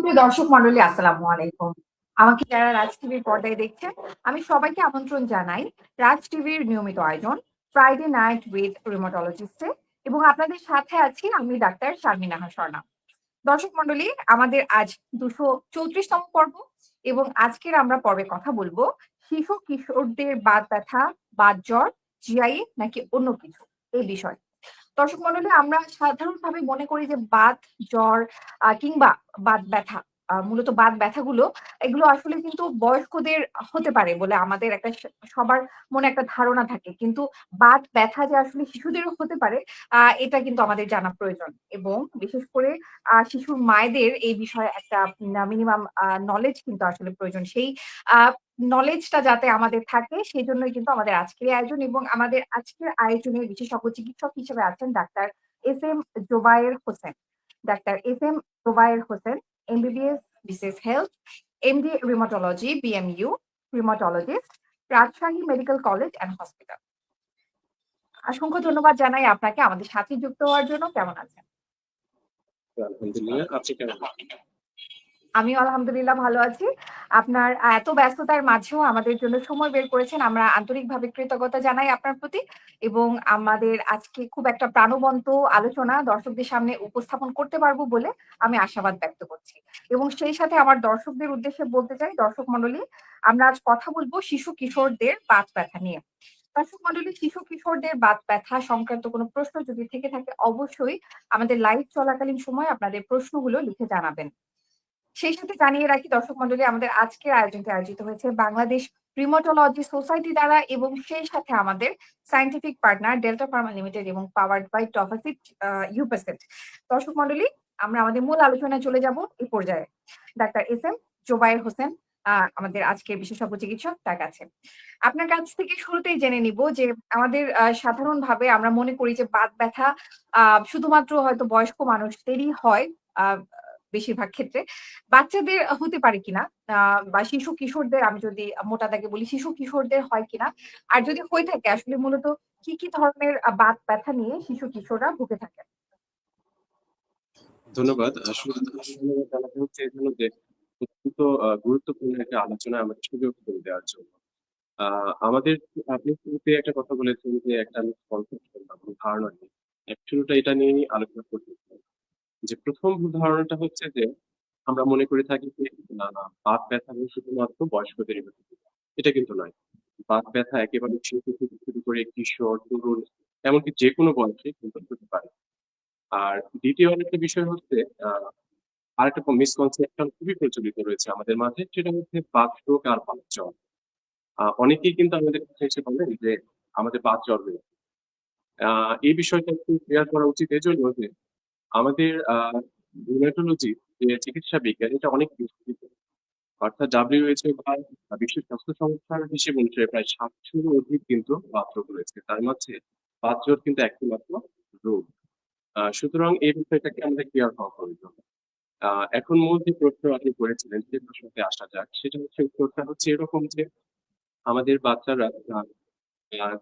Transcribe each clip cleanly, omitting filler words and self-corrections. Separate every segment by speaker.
Speaker 1: সুপ্রিয় দর্শক মন্ডলী, আসসালামু আলাইকুম। আমাকে যারা রাজ টিভির পর্দায় দেখছেন, আমি সবাইকে আমন্ত্রণ জানাই রাজ টিভির নিয়মিত আয়োজন ফ্রাইডে নাইট উইথ রিমোটোলজিস্টে, এবং আপনাদের সাথে আছি আমি ডাক্তার শারমিনাহা স্বর্ণা। দর্শক মন্ডলী, আমাদের আজ 234তম পর্ব, এবং আজকের আমরা পর্বে কথা বলবো শিশু কিশোরদের বাত ব্যথা, বাত জ্বর, জিআইএ নাকি অন্য কিছু, এই বিষয়। দর্শক মন্ডলী, আমরা সাধারণভাবে মনে করি যে বাত জ্বর কিংবা বাত ব্যথা, মূলত বাত ব্যথাগুলো এগুলো আসলে কিন্তু বয়স্কদের হতে পারে বলে আমাদের একটা সবার মনে একটা ধারণা থাকে, কিন্তু বাত ব্যথা যে আসলে শিশুদেরও হতে পারে এটা কিন্তু আমাদের জানা প্রয়োজন। এবং বিশেষ করে শিশুর মায়েদের এই বিষয়ে একটা মিনিমাম নলেজ কিন্তু আসলে প্রয়োজন। সেই নলেজটা যাতে আমাদের থাকে সেই জন্যই কিন্তু আমাদের আজকের এই আয়োজন, এবং আমাদের আজকের আয়োজনের বিশেষজ্ঞ চিকিৎসক হিসেবে আছেন doctor S M Zobayer Hossain. Doctor S M Zobayer Hossain, MBBS, BCS health, MD rheumatology, BMU, rheumatologist, Rajshahi medical college and hospital. অসংখ্য ধন্যবাদ জানাই আপনাকে আমাদের সাথে যুক্ত হওয়ার জন্য। কেমন আছেন?
Speaker 2: আলহামদুলিল্লাহ, আপনি কেমন আছেন?
Speaker 1: আমিও আলহামদুলিল্লাহ ভালো আছি। আপনার এত ব্যস্ততার মাঝেও আমাদের জন্য সময় বের করেছেন, আমরা আন্তরিকভাবে কৃতজ্ঞতা জানাই আপনার প্রতি। এবং আমাদের আজকে খুব একটা প্রাণবন্ত আলোচনা দর্শকদের সামনে উপস্থাপন করতে পারবো বলে আমি আশাবাদ ব্যক্ত করছি। এবং সেই সাথে আমার দর্শকদের উদ্দেশ্যে বলতে চাই, দর্শক মন্ডলী, আমরা আজ কথা বলবো শিশু কিশোরদের বাত ব্যথা নিয়ে। দর্শক মন্ডলী, শিশু কিশোরদের বাত ব্যথা সংক্রান্ত কোনো প্রশ্ন যদি থেকে থাকে, অবশ্যই আমাদের লাইভ চলাকালীন সময় আপনাদের প্রশ্নগুলো লিখে জানাবেন। সেই সাথে জানিয়ে রাখি দর্শক মন্ডলী, আমাদের আজকের আয়োজনটি আয়োজিত হয়েছে বাংলাদেশ রিউমাটোলজি সোসাইটি দ্বারা, এবং সেই সাথে আমাদের scientific partner delta Pharma limited এবং পাওয়ার্ড বাই টফাসিট ইউপেসেট। দর্শক মন্ডলী, আমরা আমাদের মূল আলোচনায় চলে যাব এই পর্যায়ে। Doctor S M Zobayer Hossain, আমাদের আজকের বিশেষজ্ঞ চিকিৎসক, তার কাছে আপনার কাছ থেকে শুরুতেই জেনে নিব যে আমাদের সাধারণভাবে আমরা মনে করি যে বাত ব্যথা শুধুমাত্র হয়তো বয়স্ক মানুষদেরই হয়, বেশিরভাগ ক্ষেত্রে বাচ্চাদের হতে পারে কিনা, বা শিশু কিশোরদের, আমি যদি মোটা দাগে বলি শিশু কিশোরদের হয় কিনা, আর যদি হয়ে থাকে আসলে মূলত কি কি ধরনের বাত ব্যথা নিয়ে শিশু কিশোররা ভুগে থাকে?
Speaker 2: ধন্যবাদ। আসলে ধন্যবাদ জানাতে হচ্ছে এই জন্য যে অত্যন্ত গুরুত্বপূর্ণ একটা আলোচনা আমাদের সুযোগ করে দেওয়ার জন্য। আমাদের আপনি শুরুতে একটা কথা বলেছেন যে একটা আমি কনসেপ্ট বা ধারণা নিয়ে শুরুটা এটা নিয়েই আলোচনা করতে চাই। যে প্রথম ভুল ধারণাটা হচ্ছে যে আমরা মনে করে থাকি যে বাত ব্যথা শুধুমাত্র বয়স্কদেরই হতে পারে। এটা কিন্তু নয়। বাত ব্যথা একেবারে শিশু থেকে শুরু করে কিশোর, তরুণ, এমনকি যেকোনো বয়সে কিন্তু হতে পারে। আর দ্বিতীয় আরেকটা বিষয় হচ্ছে আহ আরেকটা মিসকনসেপশন খুবই প্রচলিত রয়েছে আমাদের মাঝে, সেটা হচ্ছে বাতরোগ আর বাতজ্বর। অনেকেই কিন্তু আমাদের কাছে এসে বলেন যে আমাদের বাতজ্বর হয়েছে। এই বিষয়টা একটু ক্লিয়ার করা উচিত এজন্য যে আমাদের রুমেটোলজি যে চিকিৎসা বিজ্ঞান এটা অনেক বিস্তৃত। অর্থাৎ WHO বা বিশ্ব স্বাস্থ্য সংস্থার হিসেব অনুসারে প্রায় ৭০০-র অধিক কিন্তু বাতরোগ রয়েছে। তার মাঝে বাতজ্বর কিন্তু একটি মাত্র রোগ। সুতরাং এই বিষয়টাকে আমাদের ক্লিয়ার হওয়া প্রয়োজন। এখন মূল যে প্রশ্ন আপনি করেছিলেন সেই প্রশ্নতে আসা যাক। সেটা হচ্ছে, উত্তরটা হচ্ছে এরকম যে আমাদের বাচ্চারা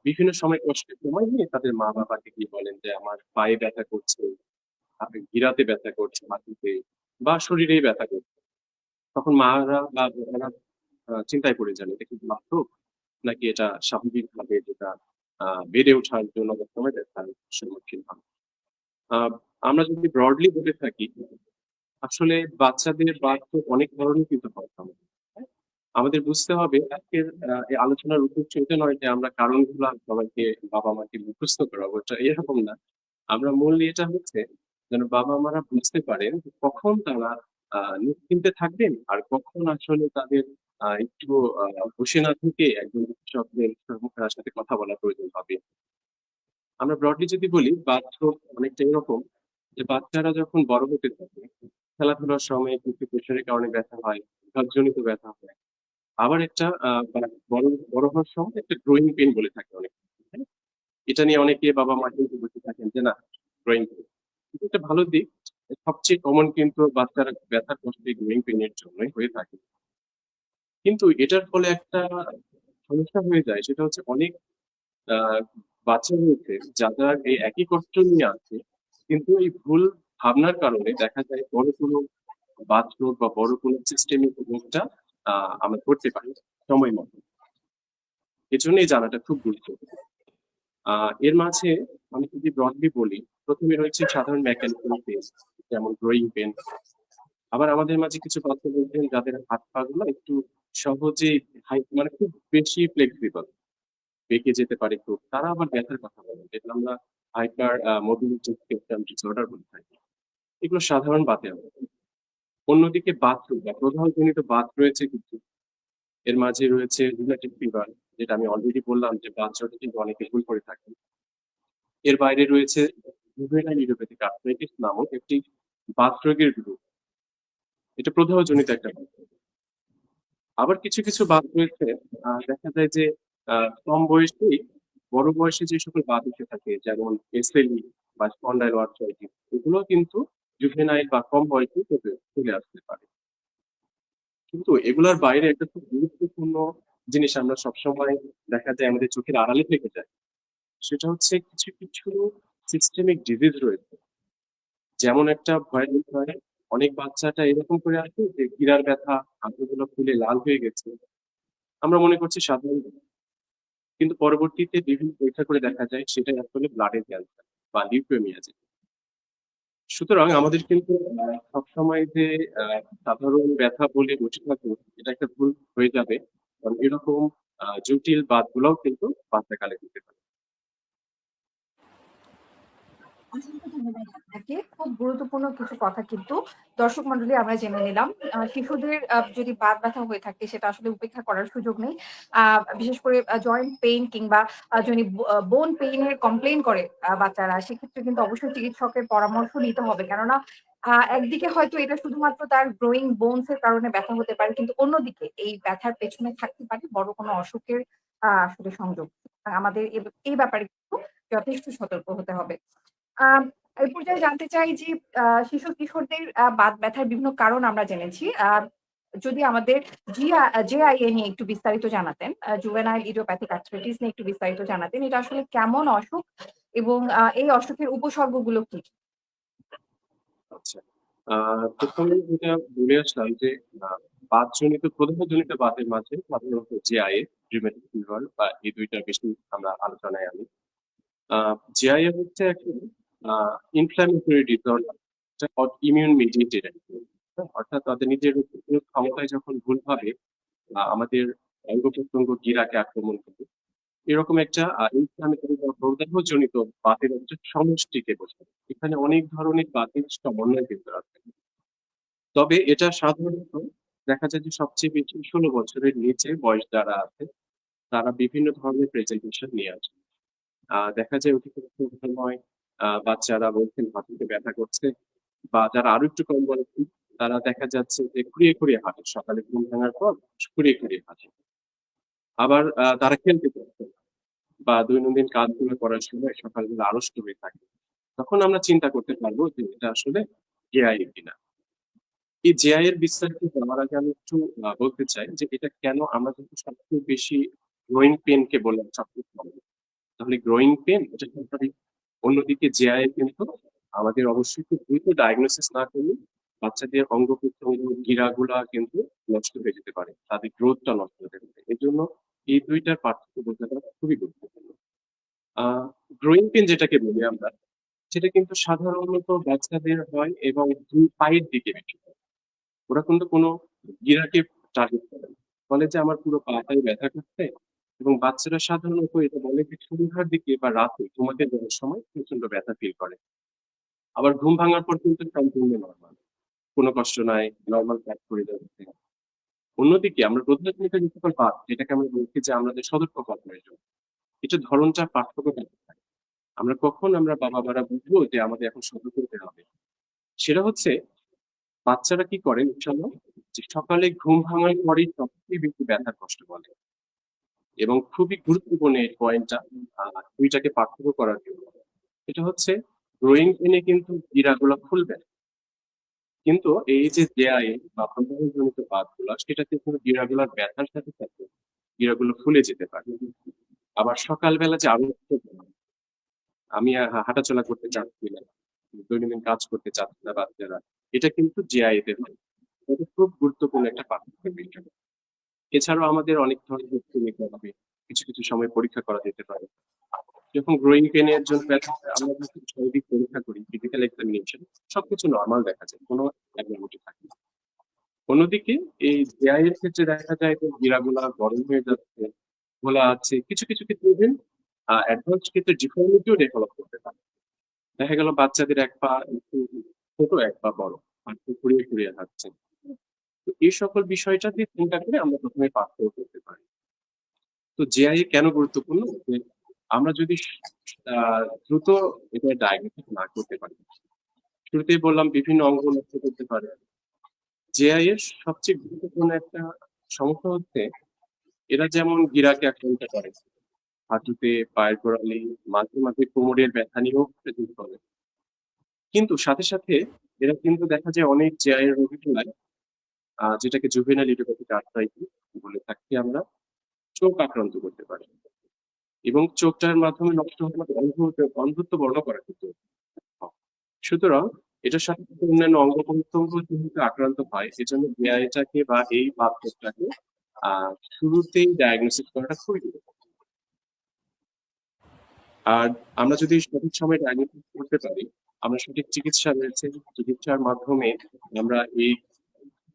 Speaker 2: বিভিন্ন সময় কষ্টের সময় নিয়ে তাদের মা-বাবাকে গিয়ে বলেন যে আমার পায়ে ব্যথা করছে, গিরাতে ব্যথা করছে, হাঁটুতে বা শরীরেই ব্যথা করছে। তখন মারা বা বাবারা চিন্তায় পড়ে যান এটা কি বাস্তব নাকি এটা স্বাভাবিকভাবে যেটা বেড়ে ওঠার জন্য সময় ব্যথার সম্মুখীন হন। আহ আমরা যদি ব্রডলি বলে থাকি, আসলে বাচ্চাদের বার্ধক্য অনেক ধরনের কিন্তু হয় আমাদের, হ্যাঁ? আমাদের বুঝতে হবে আজকের এই আলোচনার উদ্দেশ্য এটা নয় যে আমরা কারণগুলো সবাইকে বাবা মাকে মুখস্থ করাবো, এটা এরকম না। আমরা মূল এটা হচ্ছে যেন বাবা মারা বুঝতে পারেন যে কখন তারা নিশ্চিন্তে থাকবেন আর কখন আসলে তাদের একটু বসে না থেকে একজন চিকিৎসকের সাথে কথা বলা প্রয়োজন হবে। আমরা ব্রডলি যদি বলি বাথরুম অনেকটা এরকম যে বাচ্চারা যখন বড় হতে থাকে খেলাধুলার সময় কিছু প্রেশারের কারণে ব্যথা হয়, ঘাতজনিত ব্যথা হয়। আবার একটা বড় বড় হওয়ার সময় একটা গ্রোয়িং পেইন বলে থাকে অনেক, হ্যাঁ? এটা নিয়ে অনেকে বাবা মা কিন্তু বসে থাকেন যে না, গ্রোয়িং পেইন কিন্তু একটা ভালো দিক। সবচেয়ে কমন কিন্তু বাচ্চারা ব্যথার কষ্ট গ্রোয়িং পেইনের জন্যই হয়ে থাকে। কিন্তু এটার ফলে একটা সমস্যা হয়ে যায়, সেটা হচ্ছে অনেক আহ বাচ্চা রয়েছে যারা এই একই কষ্ট নিয়ে আছে, কিন্তু এই ভুল ভাবনার কারণে দেখা যায় বড় কোনো বাথরোগ বা বড় কোনো সিস্টেমিক রোগটা আমরা করতে পারি সময় মতো। এজন্য এই জানাটা খুব গুরুত্বপূর্ণ। এর মাঝে আমি যদি ব্রডলি বলি, ১ম এ রয়েছে সাধারণ মেকানিক্যাল পেইন, যেমন গ্রোয়িং পেইন। আবার আমাদের মাঝে কিছু বাচ্চা রয়েছেন যাদের হাত-পা গুলো একটু সহজেই মানে খুব বেশি ফ্লেক্সিবল, বেঁকে যেতে পারে খুব। তারা আবার ব্যথার কথা বলেন, যেটা আমরা হাইপার মোবিলিটি স্পেকট্রাম ডিসঅর্ডার বলে থাকি। এগুলো সাধারণ বাতে আমরা। অন্যদিকে বাতরোগ বা প্রদাহজনিত বাত রয়েছে কিছু। এর মাঝে রয়েছে রুমেটিক ফিভার, যেটা আমি অলরেডি বললাম যে বাচ্চাটা কিন্তু অনেকে ভুল করে থাকে। এর বাইরে রয়েছে জুভেনাইল ইডিওপ্যাথিক আর্থ্রাইটিস নামক একটি বাতরোগের রোগ। এটা প্রদাহজনিত একটা বাত। আবার কিছু বাত রয়েছে, দেখা যায় যে কম বয়সেই বড় বয়সে যে সকল বাত উঠে থাকে, যেমন এসএলই বা স্পন্ডাইলোআর্থ্রাইটিস, এগুলো কিন্তু জুভেনাইল বা কম বয়সে চলে আসতে পারে। কিন্তু এগুলার বাইরে একটা খুব গুরুত্বপূর্ণ জিনিস আমরা সবসময় দেখা যায় আমাদের চোখের আড়ালে থেকে যায়। সেটা হচ্ছে কিছু সিস্টেমিক ডিজিজ রয়েছে। যেমন একটা ভয়ের বিষয়, অনেক বাচ্চাটা এরকম করে আসে যে গিরার ব্যথা, হাঁটুগুলো ফুলে লাল হয়ে গেছে। আমরা মনে করছি সাধারণ ব্যাপার। কিন্তু পরবর্তীতে বিভিন্ন পরীক্ষা করে দেখা যায় সেটাই আসলে ব্লাডের ক্যান্সার বা লিউকেমিয়া যেটা। সুতরাং আমাদের কিন্তু সবসময় যে সাধারণ ব্যথা বলে বসে থাকবো, এটা একটা ভুল হয়ে যাবে। কারণ এরকম জটিল বাতগুলোও কিন্তু বাচ্চাকালে হতে পারে।
Speaker 1: অসংখ্য ধন্যবাদ আপনাকে। খুব গুরুত্বপূর্ণ কিছু কথা কিন্তু দর্শক মণ্ডলী আমরা জেনে নিলাম। শিশুদের যদি বাত ব্যথা হয়ে থাকে সেটা আসলে উপেক্ষা করার সুযোগ নেই। বিশেষ করে জয়েন্ট পেইন কিংবা যদি বোন পেইন এর কমপ্লেইন করে বাচ্চারা, সেক্ষেত্রে কিন্তু অবশ্যই চিকিৎসকের পরামর্শ নিতে হবে। কেননা একদিকে হয়তো এটা শুধুমাত্র তার গ্রোইং বোনস এর কারণে ব্যথা হতে পারে, কিন্তু অন্যদিকে এই ব্যথার পেছনে থাকতে পারে বড় কোনো অসুখের আসলে সংযোগ। আমাদের এই ব্যাপারে কিন্তু যথেষ্ট সতর্ক হতে হবে। আম এই পর্যায়ে জানতে চাই যে শিশু-কিশোরদের বাত ব্যথার বিভিন্ন কারণ আমরা জেনেছি। যদি আমাদের জেআইএ নিয়ে একটু বিস্তারিত জানাতেন, জুভেনাইল ইডিওপ্যাথিক আর্থ্রাইটিস নিয়ে একটু বিস্তারিত জানাতেন। এটা আসলে কেমন অসুখ এবং এই অসুখের উপসর্গগুলো কি?
Speaker 2: আচ্ছা। আ ১ম এ যেটা বলে আসলাম যে আ বাতজনিত প্রদাহজনিত বাতের মাঝে সাধারণত জিআইএ, রিউমেটিক ফিভার বা এই ২ টার বেশি আমরা আলোচনায় আনি। আ জিআইএ হচ্ছে একটা আ ইনফ্ল্যামেটরি ডিসঅর্ডার। এটা ইমিউন মিডিয়েটেড আরকি। হ্যাঁ? অর্থাৎ তাদের নিজের প্রতিরোধ ক্ষমতায় যখন ভুলভাবে আমাদের অঙ্গ-প্রত্যঙ্গ গিরাকে আক্রমণ করে, এরকম একটা ইনফ্ল্যামেটরি বা প্রদাহজনিত বাতের একটা সমষ্টিকে বোঝায়। এখানে অনেক ধরনের বাতের সমন্বয় কিন্তু আছে। তবে এটা সাধারণত দেখা যায় যে সবচেয়ে বেশি ১৬ বছরের নিচে বয়স যারা আছে, তারা বিভিন্ন ধরনের প্রেজেন্টেশন নিয়ে আসে। দেখা যায় অধিকাংশ সময় বাচ্চারা বলছেন হাঁটুতে ব্যথা করছে, বা যারা আরো একটু কম বয়সী তারা দেখা যাচ্ছে যে খুঁড়িয়ে হাঁটে। সকালে ঘুম ভাঙার পর খুঁড়িয়ে হাঁটে। আবার তারা খেলতে চাচ্ছে না, বা দৈনন্দিন কাজগুলো করার সময় সকালবেলা আড়ষ্ট হয়ে থাকে। তখন আমরা চিন্তা করতে পারবো যে এটা আসলে জেআইএ কিনা। এই জেআই এর বিস্তারিত জানার আগে আমি একটু বলতে চাই যে এটা কেন আমরা কিন্তু সবচেয়ে বেশি গ্রোইং পেইন কে বললাম সবচেয়ে কম। তাহলে গ্রোইং পেইন এটা স্বাভাবিক। অন্যদিকে জেআইএ কিন্তু আমাদের অবশ্যই খুব দ্রুত ডায়াগনোসিস না করলে বাচ্চাদের অঙ্গ-প্রত্যঙ্গ গিরাগুলা কিন্তু নষ্ট হয়ে যেতে পারে। তাদের গ্রোথটা নষ্ট হতে পারে। এজন্য এই ২ টার পার্থক্য বোঝাটা খুবই গুরুত্বপূর্ণ। আ গ্রোইং পেইন যেটাকে বলি আমরা, সেটা কিন্তু সাধারণত বাচ্চাদের হয় এবং ২ পায়ের দিকে বেশি হয়। ওরা কিন্তু কোনো গিরাকে টার্গেট করে না। বলে যে আমার পুরো পাটাই ব্যথা করছে, এবং বাচ্চারা সাধারণত এটা বলে যে সন্ধ্যার দিকে বা রাতে ঘুমাতে যাওয়ার সময় প্রচন্ড ব্যথা ফিল করে। আবার ঘুম ভাঙার পর কিন্তু সম্পূর্ণ নরমাল। কোনো কষ্ট নাই, নরমাল কাজ করে যাচ্ছে। অন্যদিকে আমরা প্রতিনিয়ত যে সকল বাত, যেটাকে আমরা বলছি যে আমাদের সতর্ক প্রয়োজন। এটার ধরনটা পার্থক্য থাকতে পারে। আমরা বাবা-মারা বুঝবো যে আমাদের এখন সতর্ক হতে হবে। সেটা হচ্ছে বাচ্চারা কি করে ইনশাআল্লাহ, যে সকালে ঘুম ভাঙার পরেই সবচেয়ে বেশি ব্যথার কষ্ট বলে। এবং খুবই গুরুত্বপূর্ণ এই পয়েন্টটা ২ টাকে পার্থক্য করার জন্য। এটা হচ্ছে গ্রোইং পেইন এ কিন্তু গিরাগুলা খুলবে না। কিন্তু এই যে জেআইএ বা প্রদাহজনিত বাতগুলা, সেটাতে কিন্তু গিরাগুলার ব্যথার সাথে গিরাগুলো ফুলে যেতে পারে। আবার সকালবেলা যে আরো আমি হাঁটাচলা করতে চাচ্ছি না, দৈনন্দিন কাজ করতে চাচ্ছে না বাচ্চারা, এটা কিন্তু জেআইএ তে হয়। এটা খুব গুরুত্বপূর্ণ একটা পার্থক্যের বিষয়। এছাড়াও আমাদের অনেক ধরনের পরীক্ষা হবে। কিছু, কিছু সময় পরীক্ষা করা যেতে পারে। যখন গ্রোইং পেইন এর জন্য ব্যথা হয়, আমরা যখন শারীরিক পরীক্ষা করি, ফিজিক্যাল এক্সামিনেশন, সবকিছু নরমাল দেখা যায়। কোনো অ্যাবনর্মালিটি থাকে না। অন্যদিকে এই জেআই এর ক্ষেত্রে দেখা যায় যে গিরাগুলা গরম হয়ে যাচ্ছে, ঘোলা আছে। কিছু, কিছু ক্ষেত্রে ইভেন অ্যাডভান্স ক্ষেত্রে ডিফর্মিটিও ডেভেলপ করতে পারে। দেখা গেল বাচ্চাদের এক পা একটু ছোট, এক পা বড়। হাঁটতে খুঁড়িয়ে, খুঁড়িয়ে হাঁটছে। তো এই সকল বিষয়টা দিয়ে চিন্তা করে আমরা ১ম এ পার্থক্য করতে পারি। তো জেআইএ কেন গুরুত্বপূর্ণ? যে আমরা যদি আ দ্রুত এটা ডায়াগনোসিস না করতে পারি। শুরুতেই বললাম বিভিন্ন অঙ্গ নষ্ট করতে পারে। জেআই এর সবচেয়ে গুরুত্বপূর্ণ একটা সমস্যা হচ্ছে এরা যেমন গিরাকে আক্রান্ত করে। হাঁটুতে, পায়ের গোড়ালি, মাঝে, মাঝে কোমরের ব্যথা নিয়েও প্রেজেন্ট করে। কিন্তু সাথে, সাথে এরা কিন্তু দেখা যায় অনেক জেআই এর রোগী হলে যেটাকে জুভেনাইল ইডিওপ্যাথিক আর্থ্রাইটিস বলে থাকি আমরা, চোখ আক্রান্ত করতে পারে। এবং চোখটার মাধ্যমে নষ্ট হওয়ার মতো অন্ধত্ব বর্ণ করা কিন্তু হয়। সুতরাং এটার সাথে সাথে অন্যান্য অঙ্গ-প্রত্যঙ্গ যেহেতু আক্রান্ত হয়, এজন্য এটাকে বা এই পার্থক্যটাকে শুরুতেই ডায়াগনোসিস করাটা খুবই গুরুত্বপূর্ণ। আর আমরা যদি সঠিক সময়ে ডায়াগনোসিস করতে পারি, আমরা সঠিক চিকিৎসা রয়েছে, চিকিৎসার মাধ্যমে আমরা এই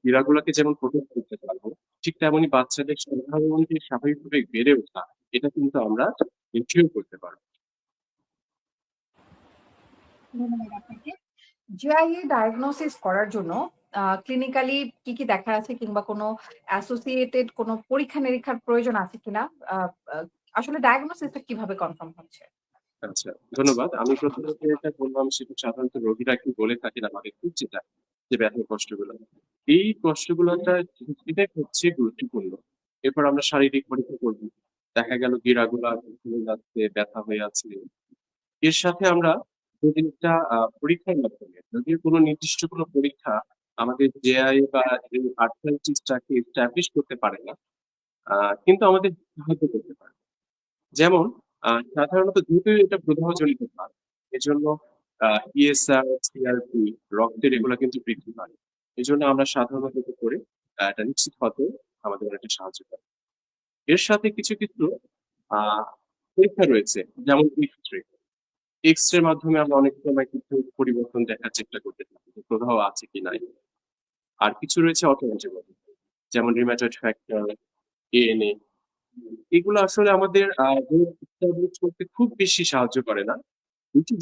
Speaker 2: পীড়াগুলোকে যেমন প্রোটেক্ট করতে পারবো, ঠিক তেমনি বাচ্চাদের সাধারণ যে স্বাভাবিকভাবে বেড়ে ওঠা, এটা কিন্তু আমরা এনশিওর করতে পারবো।
Speaker 1: ধন্যবাদ আপনাকে। জিআইএ ডায়াগনোসিস করার জন্য ক্লিনিক্যালি কি, কি দেখা আছে কিংবা কোনো অ্যাসোসিয়েটেড কোনো পরীক্ষা-নিরীক্ষার প্রয়োজন আছে কিনা? আ আ আসলে ডায়াগনোসিসটা কিভাবে কনফার্ম হচ্ছে?
Speaker 2: আচ্ছা, ধন্যবাদ। আমি প্রথমত যেটা বললাম সেটা সাধারণত রোগীরা কি বলে থাকেন আমাদেরকে যেটা, যে ব্যথার কষ্টগুলো। এই কষ্টগুলোটা এটাই হচ্ছে গুরুত্বপূর্ণ। এরপর আমরা শারীরিক পরীক্ষা করব। দেখা গেল গিরাগুলা ফুলে যাচ্ছে, ব্যথা হয়ে আছে। এর সাথে আমরা যে জিনিসটা পরীক্ষার মাধ্যমে যদিও কোনো নির্দিষ্ট কোনো পরীক্ষা আমাদের জেআই বা এই আর্থ্রাইটিসটাকে এস্টাবলিশ করতে পারে না। আ কিন্তু আমাদের সাহায্য করতে পারে। যেমন সাধারণত যেহেতু এটা প্রদাহজনিত কাজ, এজন্য ইএসআর, সিআরপি, রক্তের এগুলা কিন্তু বৃদ্ধি পায়। এজন্য আমরা সাধারণত যেটা করি এটা নিশ্চিত হতে আমাদের অনেকটা সাহায্য করে। এর সাথে কিছু, কিছু আ পরীক্ষা রয়েছে যেমন এক্স-রে। এক্স-রের মাধ্যমে আমরা অনেক সময় কিছু পরিবর্তন দেখার চেষ্টা করতে থাকি যে প্রদাহ আছে কি নাই। আর কিছু রয়েছে অটো অ্যান্টিবডি যেমন রিউমাটয়েড ফ্যাক্টর, এএনএ। এগুলো আসলে আমাদের রোগ এস্টাবলিশ করতে খুব বেশি সাহায্য করে না।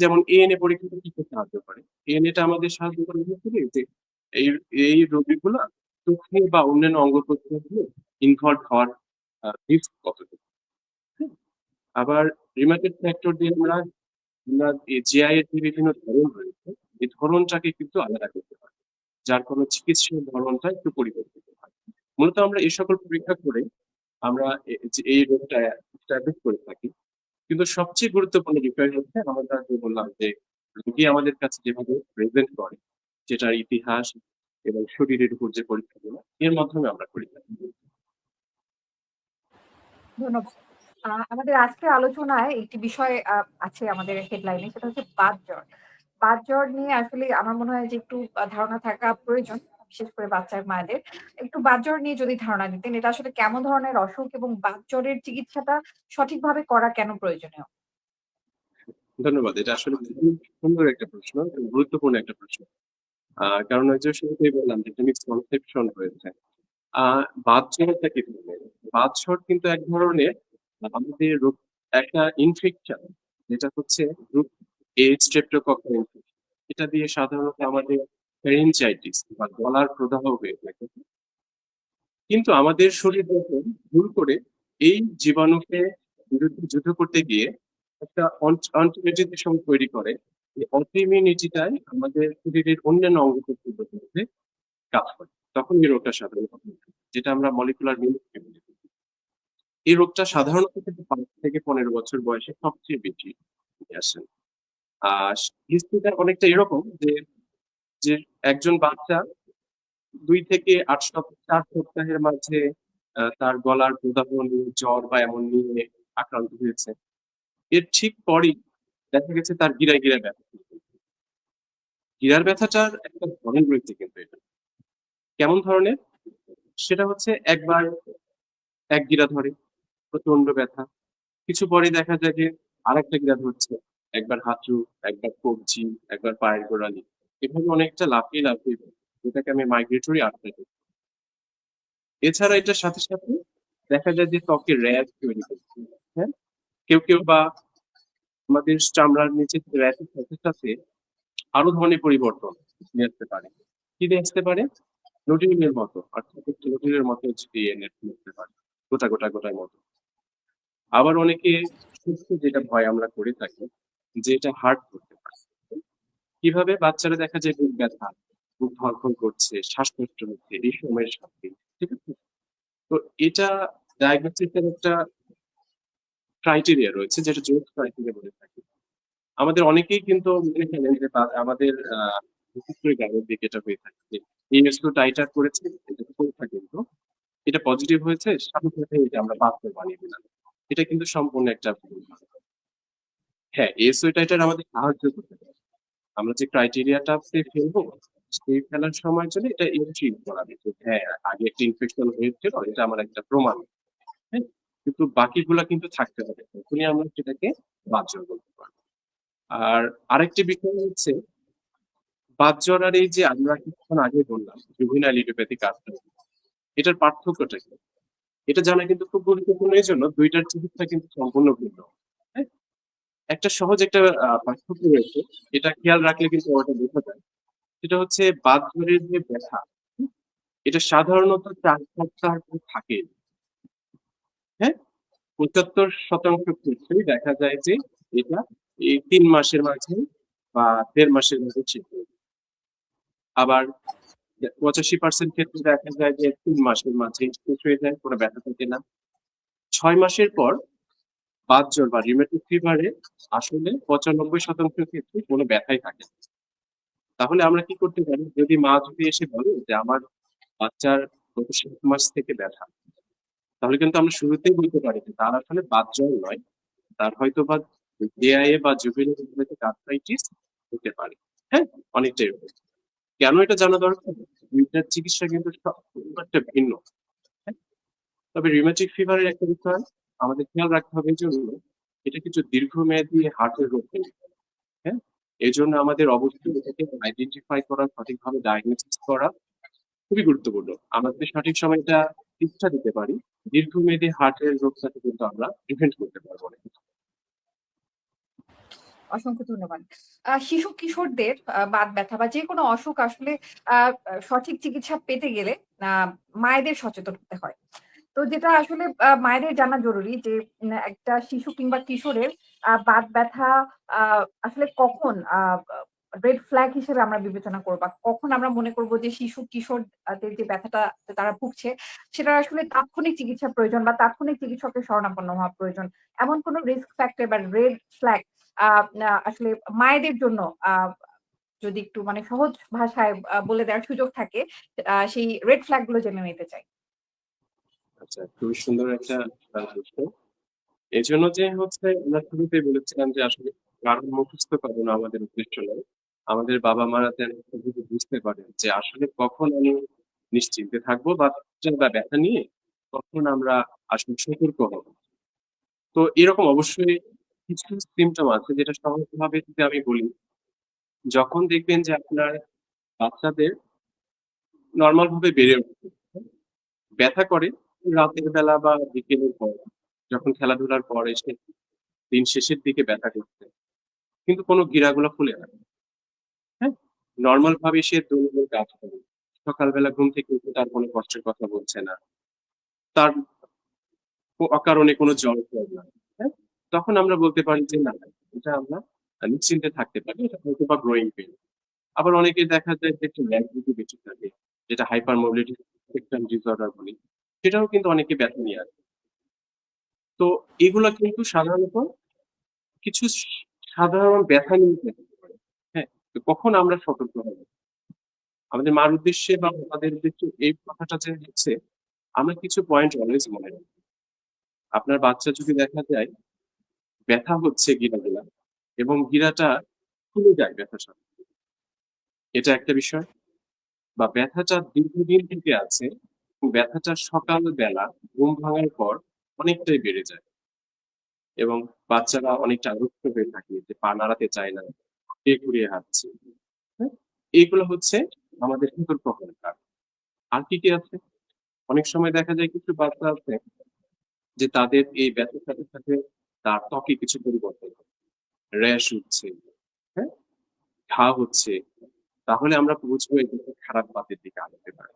Speaker 2: যেমন এএনএ পরীক্ষা করতে সাহায্য করে। এএনএ টা আমাদের সাহায্য করে হচ্ছে কি যে এই এই রোগীগুলা চোখে বা অন্যান্য অঙ্গ-প্রত্যঙ্গে ইনভলভ হওয়ার রিস্ক কতটুকু। হুম? আবার রিউমাটয়েড ফ্যাক্টর দিয়ে আমরা এই জিআই এর যে বিভিন্ন ধরন রয়েছে, এই ধরনটাকে কিন্তু আলাদা করতে পারি। যার ফলে চিকিৎসার ধরনটা একটু পরিবর্তিত হয়। মূলত আমরা এই সকল পরীক্ষা করে আমরা যে এই রোগটা এস্টাবলিশ করে থাকি। কিন্তু সবচেয়ে গুরুত্বপূর্ণ বিষয় হচ্ছে আমরা যে বললাম যে রোগী আমাদের কাছে যেভাবে প্রেজেন্ট করে, সেটার ইতিহাস এবং শরীরের উপর যে পরীক্ষাগুলো এর মাধ্যমে আমরা করে থাকি।
Speaker 1: ধন্যবাদ। আমাদের আজকের আলোচনায় একটি বিষয় আছে আমাদের হেডলাইনে, সেটা হচ্ছে বাতজ্বর। বাতজ্বর নিয়ে আসলে আমার মনে হয় যে একটু ধারণা থাকা প্রয়োজন, বিশেষ করে বাচ্চা মায়েদের। একটু বাতজ্বর নিয়ে যদি ধারণা দিতেন, এটা আসলে কেমন ধরনের অসুখ এবং বাতজ্বরের চিকিৎসাটা সঠিকভাবে করা কেন প্রয়োজনীয়?
Speaker 2: ধন্যবাদ। এটা আসলে খুবই সুন্দর একটা প্রশ্ন এবং গুরুত্বপূর্ণ একটা প্রশ্ন। কারণ ওই যে শুরুতেই বললাম যে একটা মিসকনসেপশন রয়েছে। আ বাতজ্বরটা কি ধরনের? বাতজ্বর কিন্তু এক ধরনের আমাদের রোগ একটা ইনফেকশন যেটা হচ্ছে গ্রুপ এ স্ট্রেপ্টোকক্কাল ইনফেকশন। এটা দিয়ে সাধারণত আমাদের ফ্যারিনজাইটিস বা গলার প্রদাহ হয়ে থাকে। কিন্তু আমাদের শরীর যখন ভুল করে এই জীবাণুকে বিরুদ্ধে যুদ্ধ করতে গিয়ে একটা অন্টিবডি তৈরি করে, এই অটোইমিউনিটিটাই আমাদের শরীরের অন্যান্য অঙ্গ-প্রত্যঙ্গের মধ্যে কাজ করে। তখন এই রোগটা সাধারণত হয়। যেটা আমরা মলিকুলার মিমিক্রি বলি। এই রোগটা সাধারণত কিন্তু ৫ থেকে ১৫ বছর বয়সে সবচেয়ে বেশি আসে। আর হিস্ট্রিটা অনেকটা এরকম যে, যে একজন বাচ্চা ২ থেকে ৪ সপ্তাহের মাঝে তার গলার প্রদাহ নিয়ে, জ্বর বা এমন নিয়ে আক্রান্ত হয়েছে। এর ঠিক পরেই দেখা গেছে তার গিরায়, গিরায় ব্যথা শুরু হয়েছে। গিরার ব্যথাটার একটা ধরন রয়েছে কিন্তু এটা। কেমন ধরনের? সেটা হচ্ছে একবার এক গিরা ধরে, প্রচন্ড ব্যথা। কিছু পরে দেখা যায় যে আরেকটা গিরা ধরছে। একবার হাঁটু, একবার কবজি, একবার পায়ের গোড়ালি। এভাবে অনেকটা লাফিয়ে লাফিয়ে যায়, যেটাকে আমি মাইগ্রেটরি আর্থ্রাইটিস। এছাড়া এটার সাথে সাথে দেখা যায় যে ত্বকের র্যাশ তৈরি করছে। হ্যাঁ? কেউ বা আমাদের চামড়ার নিচে র্যাশের সাথে সাথে আরো ধরনের পরিবর্তন নিয়ে আসতে পারে। কি নিয়ে আসতে পারে? নোটিনের মতো, অর্থাৎ একটু নোটিনের মতো ডিএনএ আসতে পারে। গোটার মতো। আবার অনেকে সত্যি যেটা ভয় আমরা করে থাকি যে এটা হার্ট করতে পারে। কিভাবে? বাচ্চারা দেখা যায় বুক ব্যথা, বুক ধড়ফড় করছে, শ্বাসকষ্ট হচ্ছে এই সময়ের সাথে। ঠিক আছে? তো এটা ডায়াগনোসিস এর একটা ক্রাইটেরিয়া রয়েছে, যেটা জোস ক্রাইটেরিয়া বলে থাকি। আমাদের অনেকেই কিন্তু মনে করেন যে আমাদের বিশেষ করে গ্রামের দিকে এটা হয়ে থাকে যে এই মেসগুলো টাইটার করেছে, এটা তো পরীক্ষা কিন্তু এটা পজিটিভ হয়েছে, সাথে সাথে এটা আমরা বাস্তব বানিয়ে দিলাম। এটা কিন্তু সম্পূর্ণ একটা ভুল ধারণা। হ্যাঁ, এসও টাইটার আমাদের সাহায্য করতে পারে। আমরা যে ক্রাইটেরিয়াটা ফেলবো, সেই ফেলার সময়ের জন্য এটা এন্ট্রি করাবে যে হ্যাঁ, আগে একটা ইনফেকশন হয়েছিল, এটা আমার একটা প্রমাণ। হ্যাঁ? কিন্তু বাকিগুলা কিন্তু থাকতে হবে। তখনই আমরা সেটাকে বাহ্য বলতে পারবো। আর আরেকটি বিষয় হচ্ছে বাতজ্বর আর এই যে আমরা কিছুক্ষণ আগে বললাম জুভেনাইল ইডিওপ্যাথিক আর্থ্রাইটিস, এটার পার্থক্যটা কি? এটা জানা কিন্তু খুব গুরুত্বপূর্ণ, এই জন্য দুইটার চিকিৎসা কিন্তু সম্পূর্ণ ভিন্ন। হ্যাঁ? একটা সহজ একটা পার্থক্য রয়েছে, এটা খেয়াল রাখলে কিন্তু ওটা বোঝা যায়। সেটা হচ্ছে বাতজ্বরের যে ব্যথা, হুম, এটা সাধারণত ৪ সপ্তাহ করে থাকে। হ্যাঁ? ৭৫% ক্ষেত্রেই দেখা যায় যে এটা এই ৩ মাসের মাঝে বা ১.৫ মাসের মধ্যে ঠিক হয়ে যায়। আবার ৮৫% ক্ষেত্রে দেখা যায় যে ৩ মাসের মাঝেই শেষ হয়ে যায়, কোনো ব্যথা থাকে না। ৬ মাসের পর বাতজ্বর বা রিউমেটিক ফিভারে আসলে ৯৫% ক্ষেত্রেই কোনো ব্যথাই থাকে না। তাহলে আমরা কি করতে পারি? যদি মা যদি এসে বলে যে আমার বাচ্চার গত ৭ মাস থেকে ব্যথা, তাহলে কিন্তু আমরা শুরুতেই বলতে পারি যে তার আসলে বাতজ্বর নয়, তার হয়তোবা এআইএ বা জুভেনাইল ইডিওপ্যাথিক আর্থ্রাইটিস হতে পারে। হ্যাঁ? অনেকটাই এরকম। কেন এটা জানা দরকার? ২ টার চিকিৎসা কিন্তু খুব একটা ভিন্ন। হ্যাঁ? তবে রিউমেটিক ফিভারের একটা বিষয় আমাদের খেয়াল রাখতে হবে, এজন্য এটা কিছু দীর্ঘমেয়াদী হার্টের রোগ তৈরি করে। হ্যাঁ? এজন্য আমাদের অবশ্যই এটাকে আইডেন্টিফাই করা, সঠিকভাবে ডায়াগনোসিস করা খুবই গুরুত্বপূর্ণ। আমরা যদি সঠিক সময়ে এটা চিকিৎসা দিতে পারি, দীর্ঘমেয়াদী হার্টের রোগটাকে কিন্তু আমরা প্রিভেন্ট করতে পারবো অনেক।
Speaker 1: অসংখ্য ধন্যবাদ। শিশু কিশোরদের বাত ব্যথা বা যেকোনো অসুখ আসলে আ সঠিক চিকিৎসা পেতে গেলে আ মায়েদের সচেতন হতে হয়। তো যেটা আসলে মায়েদের জানা জরুরি যে একটা শিশু কিংবা কিশোরের বাত ব্যথা আ আসলে কখন রেড ফ্ল্যাগ হিসেবে আমরা বিবেচনা করব বা কখন আমরা মনে করব যে শিশু কিশোর দের যে ব্যথাটা তারা ভুগছে সেটার আসলে তাৎক্ষণিক চিকিৎসা প্রয়োজন বা তাৎক্ষণিক চিকিৎসকের শরণাপন্ন হওয়া প্রয়োজন। এমন কোন রিস্ক ফ্যাক্টর বা রেড ফ্ল্যাগ আ না আসলে মায়েদের জন্য আ যদি একটু মানে সহজ ভাষায় বলে দেওয়ার সুযোগ থাকে, সেই রেড ফ্ল্যাগ গুলো জেনে নিতে চাই।
Speaker 2: আচ্ছা, খুবই সুন্দর একটা প্রশ্ন। এজন্য যে হচ্ছে আমরা শুরুতেই বলেছিলাম যে আসলে কারণ মুখস্থ করানো আমাদের উদ্দেশ্য নয়। আমাদের বাবা-মারা যেন যদি বুঝতে পারেন যে আসলে কখন আমি নিশ্চিন্তে থাকবো বা ব্যথা নিয়ে কখন আমরা আসলে সতর্ক হব। তো এরকম অবশ্যই কিছু সিম্পটম আছে, যেটা সহজভাবে যদি আমি বলি, যখন দেখবেন যে আপনার বাচ্চাদের নরমাল ভাবে বেড়ে উঠছে, হ্যাঁ? ব্যথা করে রাতের বেলা বা বিকেলের পর, যখন খেলাধুলার পর এসে দিন শেষের দিকে ব্যথা করছে। কিন্তু কোনো গিরাগুলো খুলে না। হ্যাঁ? নরমাল ভাবে সে দৈনন্দিন কাজ করে। সকালবেলা ঘুম থেকে উঠে তার কোনো কষ্টের কথা বলছে না। তার অকারণে কোনো জ্বর হয় না। হ্যাঁ? তখন আমরা বলতে পারি যে না, এটা আমরা নিশ্চিন্তে থাকতে পারি। এটা হয়তোবা গ্রোইং পেইন। আবার অনেকের দেখা যায় যে একটু ল্যাকজিটি বেশি থাকে, যেটা হাইপার মোবিলিটি স্পেকট্রাম ডিসঅর্ডার বলি। সেটাও কিন্তু অনেকে ব্যথা নিয়ে আসে। তো এগুলা কিন্তু সাধারণত কিছু সাধারণ ব্যথা নিয়ে হতে পারে। হ্যাঁ? তো কখন আমরা সতর্ক হব? আমাদের মার উদ্দেশ্যে বা আমাদের উদ্দেশ্যে এই কথাটা যে হচ্ছে, আমরা কিছু পয়েন্ট অলওয়েজ মনে রাখবো। আপনার বাচ্চা যদি দেখা যায় ব্যথা হচ্ছে গিরা এবং গিরাটা ফুলে যায় ব্যথার সাথে। এটা একটা বিষয়। বা ব্যথাটা দীর্ঘদিন থেকে আছে, ব্যথাটা সকালবেলা ঘুম ভাঙার পর অনেকটাই বেড়ে যায় এবং বাচ্চারা অনেকটা আরক্ত হয়ে থাকে যে পা নাড়াতে চায় না, পেট ঘুরিয়ে হাঁটছে। হ্যাঁ? এইগুলো হচ্ছে আমাদের সতর্ক হওয়ার কারণ। আর কি আছে? অনেক সময় দেখা যায় কিছু বাচ্চা আছে যে তাদের এই ব্যথার সাথে সাথে তার ত্বকে কিছু পরিবর্তন হয়। র্যাশ উঠছে, হ্যাঁ? ঘা হচ্ছে। তাহলে আমরা বুঝবো এটা একটা খারাপ বাতের দিকে আগাতে পারে।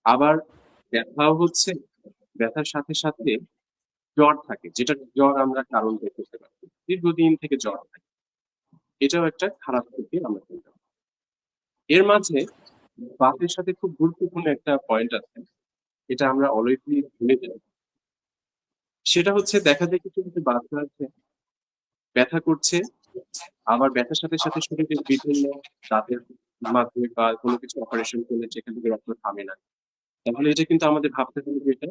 Speaker 2: আবার ব্যথাও হচ্ছে, ব্যথার সাথে সাথে জ্বর থাকে, যেটা জ্বর আমরা কারণ বের করতে পারি। দীর্ঘদিন থেকে জ্বর থাকে। এটাও একটা খারাপ দিকে আমরা বলতে পারি। এর মাঝে বাতের সাথে খুব গুরুত্বপূর্ণ একটা পয়েন্ট আছে। এটা আমরা অলরেডি ভুলে যাই। সেটা হচ্ছে দেখা যায় কিছু কিছু বাচ্চা আছে ব্যথা করছে, আবার ব্যথার সাথে সাথে শরীরের বিভিন্ন দাঁতের মাধ্যমে বা কোনো কিছু অপারেশন করলে যেখান থেকে রক্ত থামে না। তাহলে এটা কিন্তু আমাদের ভাবতে হবে যে এটা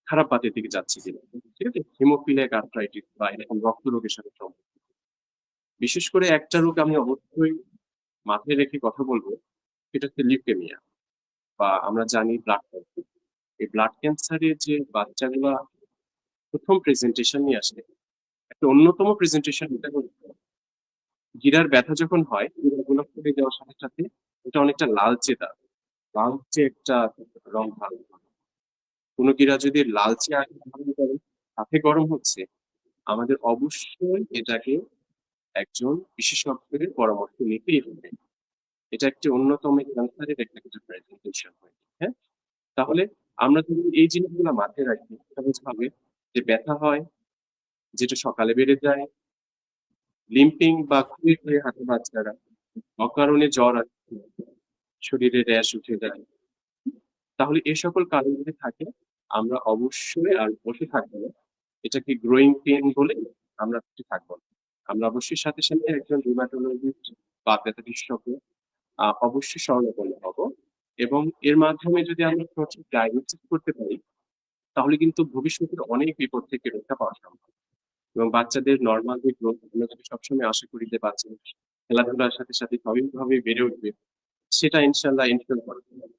Speaker 2: খারাপ বাতের দিকে যাচ্ছে কিনা। ঠিক আছে? হেমোফিলিয়াক আর্থ্রাইটিস বা এরকম রক্ত রোগের সাথে সম্পর্কিত। বিশেষ করে একটা রোগ আমি অবশ্যই মাথায় রেখে কথা বলবো, সেটা হচ্ছে লিউকেমিয়া বা আমরা জানি ব্লাড ক্যান্সার। এই ব্লাড ক্যান্সারের যে বাচ্চাগুলা ১ম প্রেজেন্টেশন নিয়ে আসে, একটা অন্যতম প্রেজেন্টেশন এটা হচ্ছে গিরার ব্যথা যখন হয়, গিরাগুলো ফুলে যাওয়ার সাথে সাথে এটা অনেকটা লালচে দাগ, লালচে একটা রং ধারণ করে। কোনো গিরা যদি লালচে আঁশ ধারণ করে, সাথে গরম হচ্ছে, আমাদের অবশ্যই এটাকে একজন বিশেষজ্ঞের পরামর্শ নিতেই হবে। এটা একটি অন্যতম ক্যান্সারের একটা কিছু প্রেজেন্টেশন হয়। হ্যাঁ? তাহলে আমরা যদি এই জিনিসগুলো মাথায় রাখি, সহজ ভাবে যে ব্যথা হয়, যেটা সকালে বেড়ে যায়, লিম্পিং বা খুঁড়িয়ে খুঁড়িয়ে হাঁটে বাচ্চারা, অকারণে জ্বর আসছে, শরীরে র্যাশ উঠে যায়। তাহলে এ সকল কারণ যদি থাকে, আমরা অবশ্যই আর বসে থাকবো না। এটাকে গ্রোয়িং পেইন বলে আমরা বসে থাকবো না। আমরা অবশ্যই সাথে সাথে একজন রুমাটোলজিস্ট বা ব্যথা বিশেষজ্ঞ অবশ্যই শরণাপন্ন হব এবং এর মাধ্যমে যদি আমরা সঠিক ডায়াগনোসিস করতে পারি, তাহলে কিন্তু ভবিষ্যতের অনেক বিপদ থেকে রক্ষা পাওয়া সম্ভব। এবং বাচ্চাদের নরমাল যে গ্রোথ, আমরা যদি সবসময় আশা করি যে বাচ্চা খেলাধুলার সাথে সাথে স্বাভাবিকভাবে বেড়ে উঠবে, সেটা ইনশাল্লাহ ইনশিওর করা সম্ভব।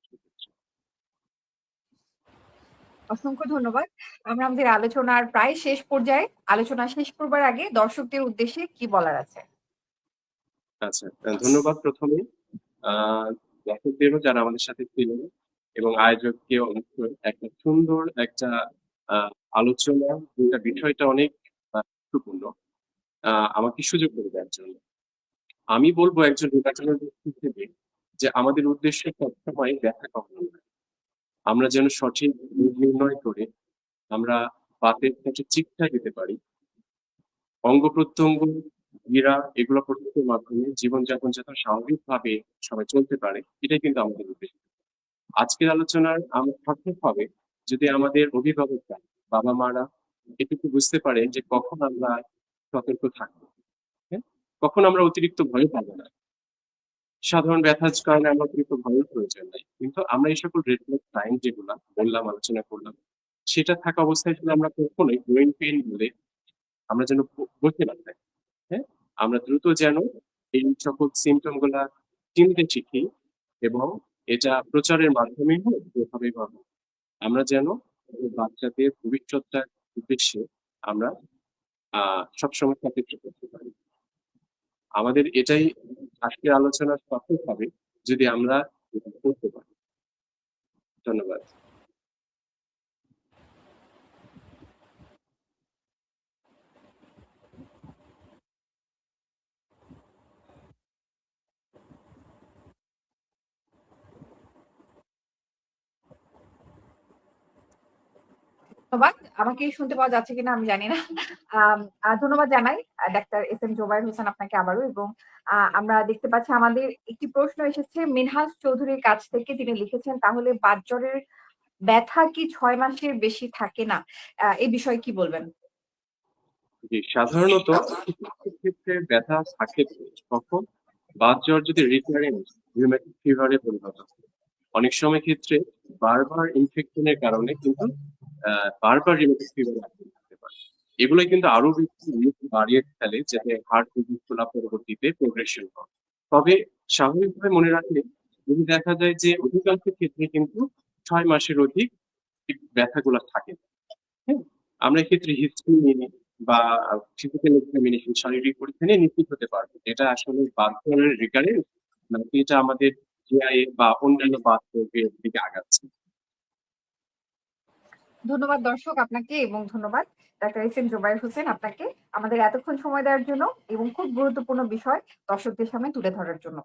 Speaker 1: অসংখ্য ধন্যবাদ। আমরা আমাদের আলোচনার প্রায় শেষ পর্যায়ে। আলোচনা শেষ করবার আগে দর্শকদের উদ্দেশ্যে কি বলার আছে?
Speaker 2: আচ্ছা, ধন্যবাদ ১ম এই আ দর্শকদেরও যারা আমাদের সাথে ছিলেন এবং আয়োজককে অবশ্যই একটা সুন্দর একটা আ আলোচনা, যেটা বিষয়টা অনেক গুরুত্বপূর্ণ, আমাকে সুযোগ করে দেওয়ার জন্য। আমি বলব একজন রোগাক্রান্ত হিসেবে যে আমাদের উদ্দেশ্য সবসময় ব্যথা কমানো নয়। আমরা যেন সঠিক রোগ নির্ণয় করে আমরা বাতের একটা চিকিৎসা দিতে পারি। অঙ্গ-প্রত্যঙ্গ, ক্রীড়া এগুলো প্রত্যেকের মাধ্যমে জীবনযাপন যাতে স্বাভাবিকভাবে সবাই চলতে পারে, এটাই কিন্তু আমাদের উদ্দেশ্য। আজকের আলোচনার আমরা সার্থক হবে যদি আমাদের অভিভাবকরা, বাবা-মারা এটুকু বুঝতে পারে যে কখন আমরা সতর্ক থাকবো, হ্যাঁ? কখন আমরা অতিরিক্ত ভয় পাবো না। সাধারণ ব্যথার কারণে আমরা অতিরিক্ত ভয়ের প্রয়োজন নাই। কিন্তু আমরা এই সকল রেড ফ্ল্যাগ সাইন যেগুলা বললাম, আলোচনা করলাম, সেটা থাকা অবস্থায় আসলে আমরা কখনোই গ্রোইং পেইন বলে আমরা যেন বসে না থাকি। হ্যাঁ? আমরা দ্রুত যেন এই সকল সিম্পটম গুলা চিনতে শিখি এবং এটা প্রচারের মাধ্যমেই হোক, যেভাবেই হোক, আমরা যেন বাচ্চাদের ভবিষ্যৎটার উদ্দেশ্যে আমরা সবসময় সচেষ্ট করতে পারি। আমাদের এটাই আজকের আলোচনার সফল হবে যদি আমরা এটা করতে পারি। ধন্যবাদ।
Speaker 1: ধন্যবাদ। আমাকে শুনতে পাওয়া যাচ্ছে কিনা আমি জানি না। আম ধন্যবাদ জানাই doctor S M Zobayer Hossain আপনাকে আবারও এবং আমরা দেখতে পাচ্ছি আমাদের একটি প্রশ্ন এসেছে মিনহাজ চৌধুরীর কাছ থেকে। তিনি লিখেছেন, "তাহলে বাতজ্বরের ব্যথা কি ৬ মাসের বেশি থাকে না?" এ বিষয়ে কি বলবেন?
Speaker 2: জি, সাধারণত কিছু কিছু ক্ষেত্রে ব্যথা থাকে কখন? বাতজ্বর যদি রিকারেন্ট রিউমেটিক ফিভারে পরিণত হয়। অনেক সময় ক্ষেত্রে বারবার ইনফেকশনের কারণে কিন্তু বারবার রিউমেটিক ফিভার আসতে পারে। এগুলো কিন্তু আরো বেশি রিস্ক বাড়িয়ে ফেলে যাতে হার্ট ডিজিজ গুলা পরবর্তীতে প্রোগ্রেশন হয়। তবে স্বাভাবিকভাবে মনে রাখলে যদি দেখা যায় যে অধিকাংশ ক্ষেত্রে কিন্তু ৬ মাসের অধিক এই ব্যথাগুলা থাকে না। হ্যাঁ? আমরা এক্ষেত্রে হিস্ট্রি নিয়ে বা ফিজিক্যাল এক্সামিনেশন শারীরিক পরীক্ষা নিয়ে নিশ্চিত হতে পারবো। এটা আসলে বাত ধরনের রিকারেন্স নাকি এটা আমাদের জিআইএ বা অন্যান্য বাত রোগের দিকে আগাচ্ছে।
Speaker 1: ধন্যবাদ দর্শক আপনাকে এবং ধন্যবাদ doctor S M Zobayer Hossain আপনাকে আমাদের এতক্ষণ সময় দেওয়ার জন্য এবং খুব গুরুত্বপূর্ণ বিষয় দর্শকদের সামনে তুলে ধরার জন্য।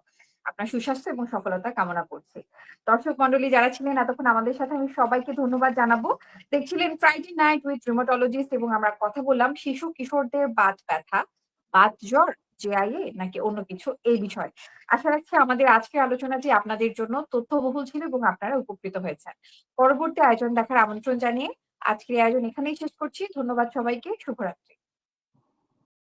Speaker 1: আপনার সুস্বাস্থ্য এবং সফলতা কামনা করছি। দর্শক মন্ডলী যারা ছিলেন এতক্ষণ আমাদের সাথে আমি সবাইকে ধন্যবাদ জানাবো। দেখছিলেন ফ্রাইডে নাইট উইথ রিউমাটোলজিস্ট এবং আমরা কথা বললাম শিশু কিশোরদের বাত ব্যথা, বাত জ্বর, জেআইএ নাকি অন্য কিছু এই বিষয়ে। আশা রাখছি আমাদের আজকের আলোচনাটি আপনাদের জন্য তথ্যবহুল ছিল এবং আপনারা উপকৃত হয়েছেন। পরবর্তী আয়োজন দেখার আমন্ত্রণ জানিয়ে আজকের আয়োজন এখানেই শেষ করছি। ধন্যবাদ সবাইকে। শুভরাত্রি।